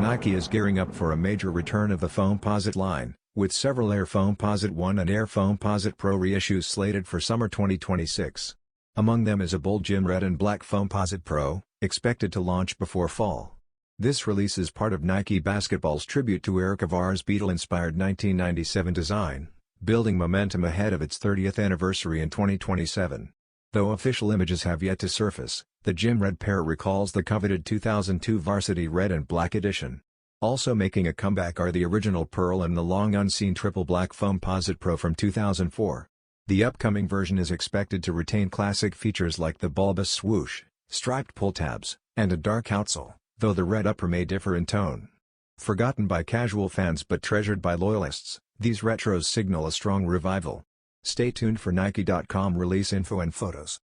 Nike is gearing up for a major return of the Foamposite line, with several Air Foamposite 1 and Air Foamposite Pro reissues slated for summer 2026. Among them is a bold gym red and black Foamposite Pro, expected to launch before fall. This release is part of Nike Basketball's tribute to Eric Avar's beetle-inspired 1997 design, building momentum ahead of its 30th anniversary in 2027. Though official images have yet to surface, the gym red pair recalls the coveted 2002 Varsity Red and Black edition. Also making a comeback are the original pearl and the long-unseen triple black Foamposite Pro from 2004. The upcoming version is expected to retain classic features like the bulbous swoosh, striped pull tabs, and a dark outsole, though the red upper may differ in tone. Forgotten by casual fans but treasured by loyalists, these retros signal a strong revival. Stay tuned for Nike.com release info and photos.